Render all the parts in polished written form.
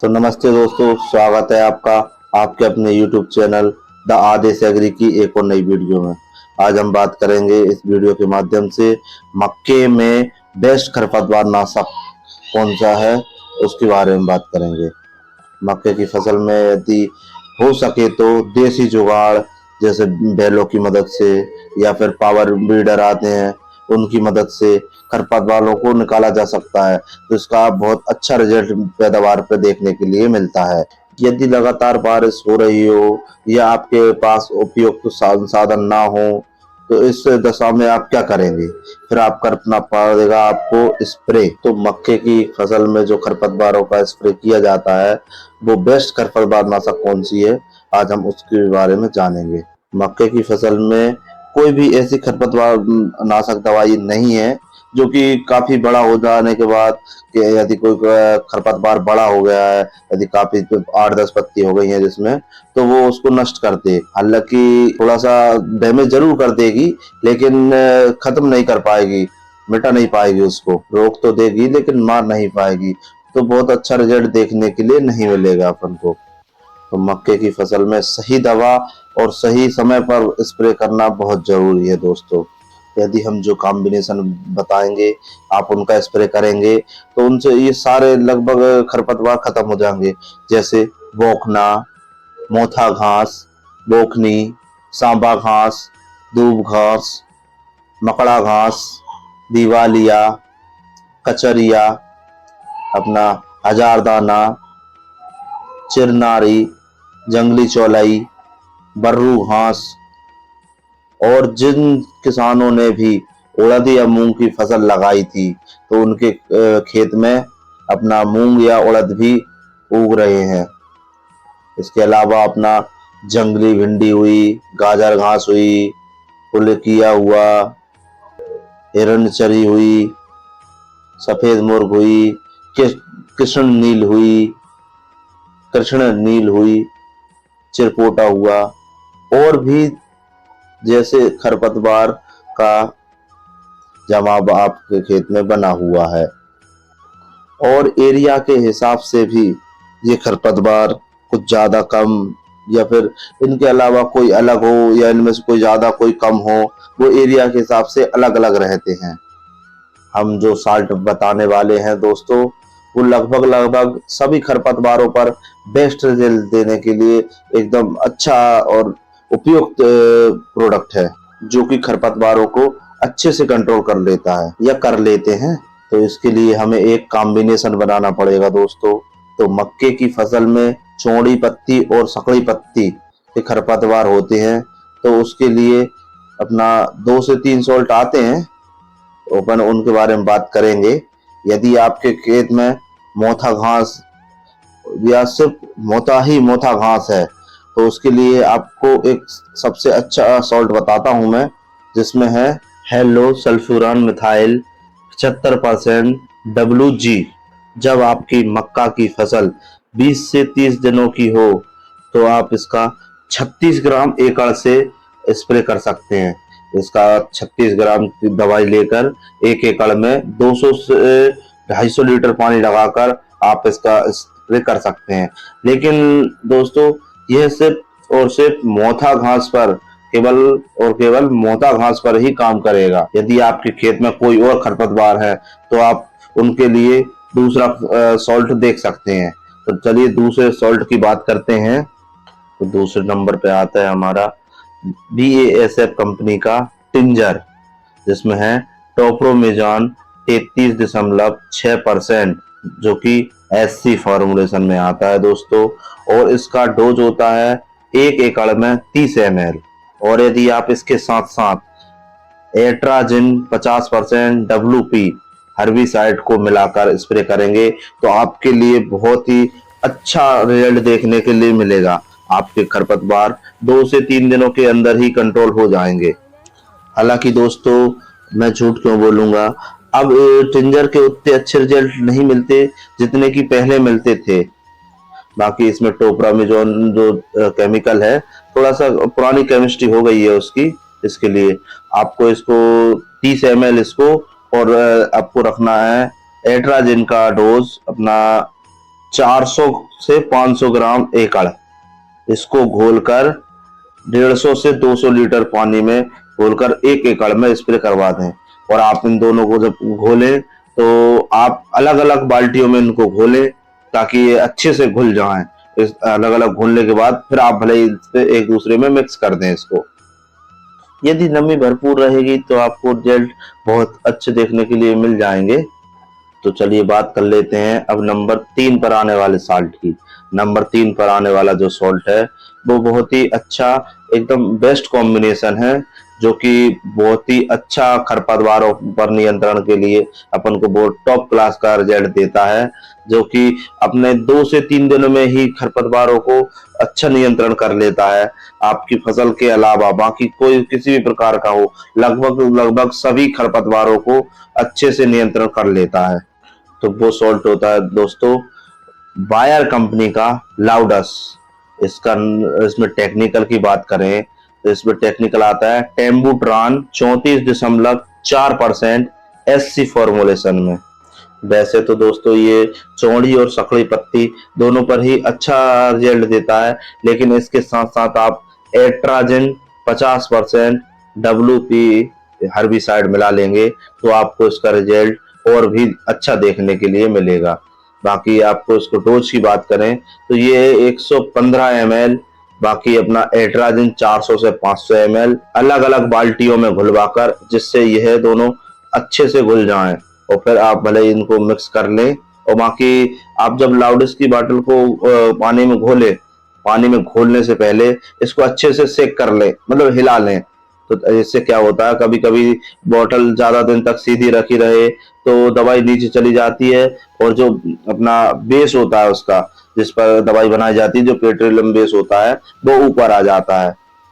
तो नमस्ते दोस्तों, स्वागत है आपका आपके अपने YouTube channel the Aadesh agri की एक और नई वीडियो में। आज हम बात करेंगे इस वीडियो के माध्यम से मक्के में बेस्ट खरपतवार नाशक कौन सा है उसके बारे में बात करेंगे। मक्के की फसल में यदि हो सके तो देसी जुगाड़ जैसे बैलों की मदद से या फिर पावर ब्रीडर आते हैं उनकी मदद से खरपतवारों को निकाला जा सकता है, तो इसका बहुत अच्छा रिजल्ट पैदावार पर देखने के लिए मिलता है। यदि लगातार बारिश हो रही हो या आपके पास उपयुक्त संसाधन ना हो तो इस दशा में आप क्या करेंगे? फिर आप करना पड़ेगा आपको स्प्रे। तो मक्के की फसल में जो खरपतवारों का स्प्रे किया जाता है वो बेस्ट खरपतवार नाशक कौन सी है, आज हम उसके बारे में जानेंगे। मक्के की फसल में कोई भी ऐसी खरपतवार नाशक दवाई नहीं है जो कि काफी बड़ा हो जाने के बाद कि यदि कोई खरपतवार बड़ा हो गया है, यदि काफी 8-10 पत्ती हो गई है जिसमें, तो वो उसको नष्ट कर दे। हालांकि थोड़ा सा डैमेज जरूर कर देगी लेकिन खत्म नहीं कर पाएगी, मिटा नहीं पाएगी, उसको रोक तो देगी लेकिन मार नहीं पाएगी। तो बहुत अच्छा रिजल्ट देखने के लिए नहीं मिलेगा अपन को। तो मक्के की फसल में सही दवा और सही समय पर स्प्रे करना बहुत जरूरी है दोस्तों। यदि हम जो कॉम्बिनेशन बताएंगे आप उनका स्प्रे करेंगे तो उनसे ये सारे लगभग खरपतवार खत्म हो जाएंगे, जैसे बोखना, मोथा घास, बोखनी, सांबा घास, दूब घास, मकड़ा घास, दीवालिया, कचरिया, अपना हजारदाना, चिरनारी, जंगली चौलाई, बर्रू घास। और जिन किसानों ने भी उड़द या मूंग की फसल लगाई थी तो उनके खेत में अपना मूंग या उड़द भी उग रहे हैं। इसके अलावा अपना जंगली भिंडी हुई, गाजर घास हुई, पुलकिया हुआ, हिरणचरी हुई, सफेद मुर्ग हुई, कृष्ण नील हुई, चिरपोटा हुआ, और भी जैसे खरपतवार का जमाव आपके खेत में बना हुआ है। और एरिया के हिसाब से भी ये खरपतवार कुछ ज्यादा कम या फिर इनके अलावा कोई अलग हो या इनमें से कोई ज्यादा कोई कम हो, वो एरिया के हिसाब से अलग अलग रहते हैं। हम जो साल्ट बताने वाले हैं दोस्तों वो लगभग सभी खरपतवारों पर बेस्ट रिजल्ट देने के लिए एकदम अच्छा और उपयुक्त प्रोडक्ट है जो कि खरपतवारों को अच्छे से कंट्रोल कर लेता है या कर लेते हैं। तो इसके लिए हमें एक कॉम्बिनेशन बनाना पड़ेगा दोस्तों। तो मक्के की फसल में चौड़ी पत्ती और सकड़ी पत्ती के खरपतवार होते हैं, तो उसके लिए अपना 2 से 3 सॉल्ट आते हैं, अपन उनके बारे में बात करेंगे। यदि आपके खेत में मोथा घास या सिर्फ मोथा घास है तो उसके लिए आपको एक सबसे अच्छा सॉल्ट बताता हूं मैं, जिसमें है हेलो सल्फ्यूरान मिथाइल 75% WG। जब आपकी मक्का की फसल 20 से 30 दिनों की हो तो आप इसका 36 ग्राम एकड़ से स्प्रे कर सकते हैं। इसका 36 ग्राम की दवाई लेकर एक एकड़ में 200 से 250 लीटर पानी लगाकर आप इसका स्प्रे कर सकते हैं। लेकिन दोस्तों यह सिर्फ और सिर्फ मोथा घास पर केवल मोथा घास पर ही काम करेगा। यदि आपके खेत में कोई और खरपतवार है तो आप उनके लिए दूसरा सॉल्ट देख सकते हैं। तो चलिए दूसरे सॉल्ट की बात करते हैं। तो दूसरे नंबर पे आता है हमारा BASF कंपनी का टिंजर, जिसमें है टोप्रोमेजान 33.6%, जो कि SC फॉर्मुलेशन में आता है दोस्तों। और इसका डोज होता है 1 एकड़ में 30 ml। और यदि आप इसके साथ साथ एट्राजिन 50% WP हर्बिसाइड को मिलाकर स्प्रे करेंगे तो आपके लिए बहुत ही अच्छा रिजल्ट देखने के लिए मिलेगा। आपके खरपतवार 2 से 3 दिनों के अंदर ही कंट्रोल हो जाएंगे। हालांकि दोस्तों मैं झूठ क्यों बोलूंगा, अब टिंजर के उतने अच्छे रिजल्ट नहीं मिलते जितने कि पहले मिलते थे। बाकी इसमें टोप्रामेजोन जो केमिकल है, थोड़ा सा पुरानी केमिस्ट्री हो गई है उसकी। इसके लिए आपको इसको 30 ml इसको, और आपको रखना है एट्राजिन का डोज अपना 400 से 500 ग्राम एकड़, इसको घोलकर 150 से 200 लीटर पानी में घोलकर 1 एकड़ में स्प्रे करवा दें। और आप इन दोनों को जब घोलें तो आप अलग अलग बाल्टियों में इनको घोलें ताकि ये अच्छे से घुल जाएं। इस अलग अलग घुलने के बाद फिर आप भले ही इस पे एक दूसरे में मिक्स कर दें इसको। यदि नमी भरपूर रहेगी तो आपको रिजल्ट बहुत अच्छे देखने के लिए मिल जाएंगे। तो चलिए बात कर लेते हैं अब नंबर 3 पर आने वाले सॉल्ट की। नंबर 3 पर आने वाला जो सॉल्ट है वो बहुत ही अच्छा, एकदम बेस्ट कॉम्बिनेशन है, जो कि बहुत ही अच्छा खरपतवारों पर नियंत्रण के लिए अपन को बहुत टॉप क्लास का रिजल्ट देता है, जो कि अपने 2 से 3 दिनों में ही खरपतवारों को अच्छा नियंत्रण कर लेता है। आपकी फसल के अलावा बाकी कोई किसी भी प्रकार का हो, लगभग सभी खरपतवारों को अच्छे से नियंत्रण कर लेता है। तो वो सॉल्ट होता है दोस्तों बायर कंपनी का लाउडस। इसका इसमें टेक्निकल की बात करें तो इसमें टेक्निकल आता है टेम्बुट्रान 34.4% SC फॉर्मुलेशन में। वैसे तो दोस्तों ये चौड़ी और सकड़ी पत्ती दोनों पर ही अच्छा रिजल्ट देता है, लेकिन इसके साथ साथ आप एट्राजिन 50% WP हर्बिसाइड मिला लेंगे तो आपको इसका रिजल्ट और भी अच्छा देखने के लिए मिलेगा। बाकी आपको इसको डोज की बात करें तो ये 115 ml, बाकी अपना एट्राजिन 400 से 500 ml अलग अलग बाल्टियों में घुलवाकर, जिससे यह दोनों अच्छे से घुल जाएं और फिर आप भले इनको मिक्स कर लें। और बाकी आप जब लाउडस की बॉटल को पानी में घोलें, पानी में घोलने से पहले इसको अच्छे से सेक कर लें, मतलब हिला लें। तो इससे क्या होता है, कभी कभी बॉटल ज्यादा दिन तक सीधी रखी रहे तो दवाई नीचे चली जाती है और जो अपना बेस होता है उसका, जिस पर दवाई बनाई जाती है, जो पेट्रोलियम बेस होता है, वो ऊपर आ जाता है।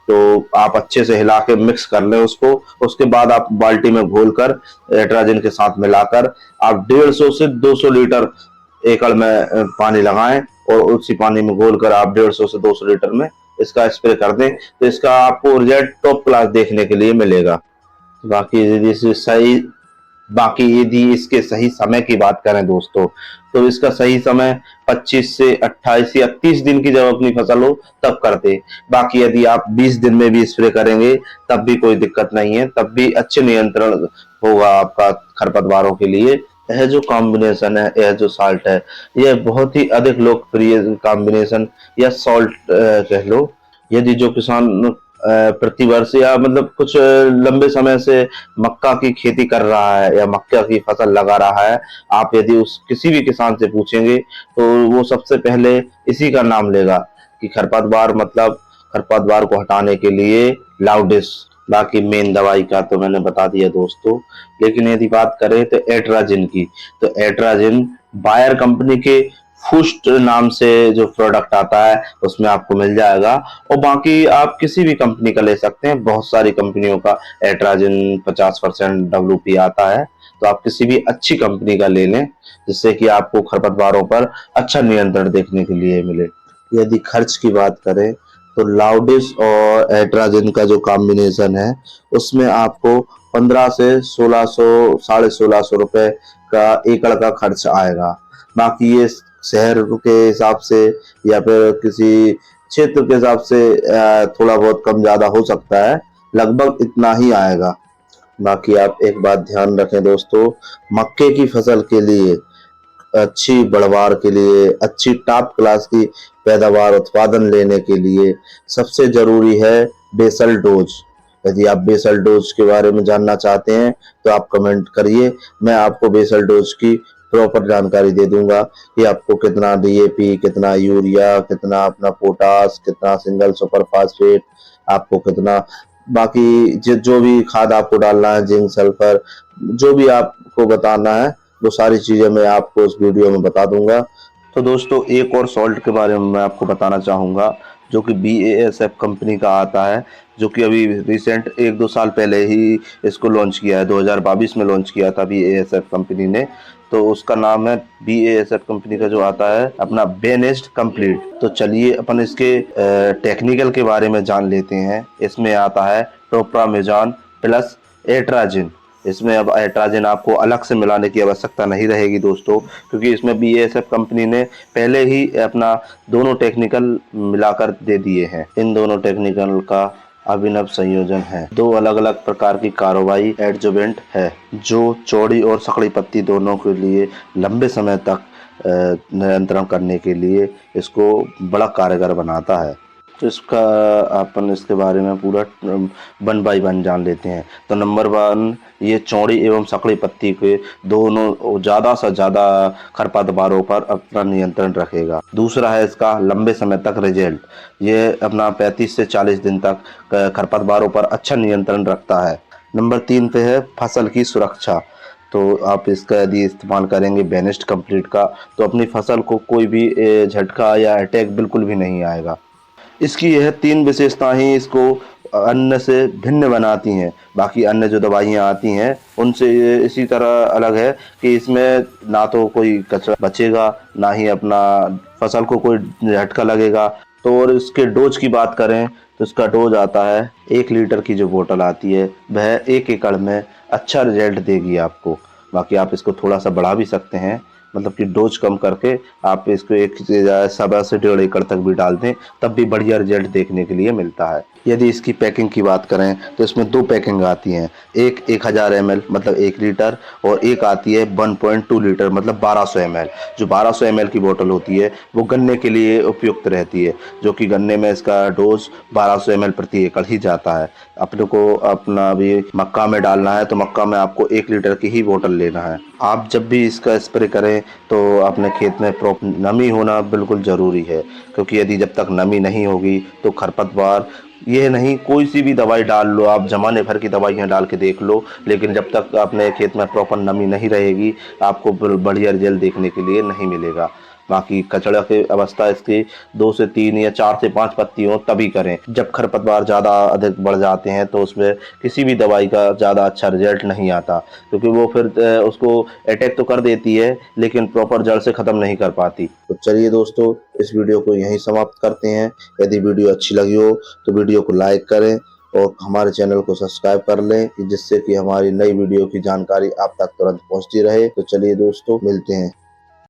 तो आप अच्छे से हिला के मिक्स कर लें उसको। उसके बाद आप बाल्टी में घोलकर एट्राजिन के साथ मिलाकर आप 150 से 200 लीटर एकड़ में पानी लगाएं और उसी पानी में घोलकर आप 150 से 200 लीटर में इसका स्प्रे कर दें तो इसका आपको रिजल्ट टॉप क्लास देखने के लिए मिलेगा। बाकी यदि इसके सही समय की बात करें दोस्तों, तो इसका सही समय 25 से 28 या 30 दिन की जब अपनी फसल हो तब करते। बाकी यदि आप 20 दिन में भी स्प्रे करेंगे तब भी कोई दिक्कत नहीं है, तब भी अच्छे नियंत्रण होगा आपका खरपतवारों के लिए। यह जो कॉम्बिनेशन है, यह जो सॉल्ट है, यह बहुत ही अधिक लोकप्रिय कॉम्बिनेशन या सॉल्ट कह लो। यदि जो किसान प्रतिवर्ष या मतलब कुछ लंबे समय से मक्का की खेती कर रहा है या मक्का की फसल लगा रहा है, आप यदि उस किसी भी किसान से पूछेंगे तो वो सबसे पहले इसी का नाम लेगा कि खरपतवार, मतलब खरपतवार को हटाने के लिए लाउडिस। बाकी मेन दवाई का तो मैंने बता दिया दोस्तों। लेकिन यदि बात करें तो एट्राजिन की, तो एट्राजिन बायर कंपनी के फुस्ट नाम से जो प्रोडक्ट आता है उसमें आपको मिल जाएगा। और बाकी आप किसी भी कंपनी का ले सकते हैं, बहुत सारी कंपनियों का एट्राजिन 50% WP आता है, तो आप किसी भी अच्छी कंपनी का ले लें जिससे कि आपको खरपतवारों पर अच्छा नियंत्रण देखने के लिए मिले। यदि खर्च की बात करें तो लाउडिस और एट्राजिन का जो कॉम्बिनेशन है उसमें आपको 15 से 1600, 1650 रुपए का एकड़ का खर्च आएगा। बाकी ये शहर के हिसाब से या फिर किसी क्षेत्र के हिसाब से थोड़ा बहुत कम ज्यादा हो सकता है, लगभग इतना ही आएगा। बाकी आप एक बात ध्यान रखें दोस्तों, मक्के की फसल के लिए अच्छी बढ़वार के लिए, अच्छी टॉप क्लास की पैदावार उत्पादन लेने के लिए सबसे जरूरी है बेसल डोज। यदि आप बेसल डोज के बारे में जानना चाहते हैं तो आप कमेंट करिए, मैं आपको बेसल डोज की प्रॉपर जानकारी दे दूंगा कि आपको कितना DAP, कितना यूरिया, कितना अपना पोटास, कितना सिंगल सुपर फास्फेट, आपको कितना बाकी जो भी खाद आपको डालना है, जिंक, सल्फर, जो भी आपको बताना है वो सारी चीजें मैं आपको उस वीडियो में बता दूंगा। तो दोस्तों एक और सॉल्ट के बारे में मैं आपको बताना चाहूँगा जो कि BASF कंपनी का आता है, जो कि अभी रिसेंट 1-2 साल पहले ही इसको लॉन्च किया है, 2022 में लॉन्च किया था BASF कंपनी ने। तो उसका नाम है, BASF कंपनी का जो आता है अपना बेनेस्ट कंप्लीट। तो चलिए अपन इसके टेक्निकल के बारे में जान लेते हैं। इसमें आता है टोप्रामेजान प्लस एट्राजिन। इसमें अब एट्राजिन आपको अलग से मिलाने की आवश्यकता नहीं रहेगी दोस्तों, क्योंकि इसमें बीएएसएफ कंपनी ने पहले ही अपना दोनों टेक्निकल मिलाकर दे दिए हैं। इन दोनों टेक्निकल का अभिनव संयोजन है। दो अलग अलग प्रकार की कार्रवाई एडजुवेंट है जो चौड़ी और सकड़ी पत्ती दोनों के लिए लंबे समय तक नियंत्रण करने के लिए इसको बड़ा कारगर बनाता है। तो इसका अपन इसके बारे में पूरा 1 बाय 1 जान लेते हैं। तो नंबर 1, ये चौड़ी एवं सकड़ी पत्ती के दोनों ज़्यादा से ज़्यादा खरपतवारों पर अपना नियंत्रण रखेगा। दूसरा है इसका लंबे समय तक रिजल्ट, ये अपना 35 से 40 दिन तक खरपतवारों पर अच्छा नियंत्रण रखता है। नंबर 3 पे है फसल की सुरक्षा। तो आप इसका यदि इस्तेमाल करेंगे बेनिस्ट कंप्लीट का, तो अपनी फसल को कोई भी झटका या अटैक बिल्कुल भी नहीं आएगा। इसकी यह 3 विशेषताएं ही इसको अन्य से भिन्न बनाती हैं। बाकी अन्य जो दवाइयाँ आती हैं उनसे ये इसी तरह अलग है कि इसमें ना तो कोई कचरा बचेगा, ना ही अपना फसल को कोई झटका लगेगा। तो और इसके डोज की बात करें तो इसका डोज आता है 1 लीटर की जो बोतल आती है वह 1 एकड़ में अच्छा रिजल्ट देगी आपको। बाकी आप इसको थोड़ा सा बढ़ा भी सकते हैं, मतलब कि डोज कम करके आप इसको 1 से 1.5 एकड़ तक भी डाल दें, तब भी बढ़िया रिजल्ट देखने के लिए मिलता है। यदि इसकी पैकिंग की बात करें तो इसमें 2 पैकिंग आती हैं, एक 1000 ml मतलब 1 लीटर, और एक आती है 1.2 लीटर मतलब 1200 ml। जो 1200 ml की बोतल होती है वो गन्ने के लिए उपयुक्त रहती है, जो कि गन्ने में इसका डोज 1200 ml प्रति एकड़ ही जाता है। अपने को अपना भी मक्का में डालना है तो मक्का में आपको 1 लीटर की ही बोतल लेना है। आप जब भी इसका स्प्रे करें तो अपने खेत में प्रॉपर नमी होना बिल्कुल ज़रूरी है, क्योंकि यदि जब तक नमी नहीं होगी तो खरपतवार, ये नहीं कोई सी भी दवाई डाल लो आप, ज़माने भर की दवाइयाँ डाल के देख लो, लेकिन जब तक अपने खेत में प्रॉपर नमी नहीं रहेगी आपको बढ़िया रिजल्ट देखने के लिए नहीं मिलेगा। बाकी कचड़ा की अवस्था इसकी 2 से 3 या 4 से 5 पत्ती हो तभी करें। जब खरपतवार ज़्यादा अधिक बढ़ जाते हैं तो उसमें किसी भी दवाई का ज़्यादा अच्छा रिजल्ट नहीं आता, क्योंकि वो फिर उसको अटैक तो कर देती है लेकिन प्रॉपर जड़ से ख़त्म नहीं कर पाती। तो चलिए दोस्तों, इस वीडियो को यहीं समाप्त करते हैं। यदि वीडियो अच्छी लगी हो तो वीडियो को लाइक करें और हमारे चैनल को सब्सक्राइब कर लें, जिससे कि हमारी नई वीडियो की जानकारी आप तक तुरंत पहुंचती रहे। तो चलिए दोस्तों, मिलते हैं।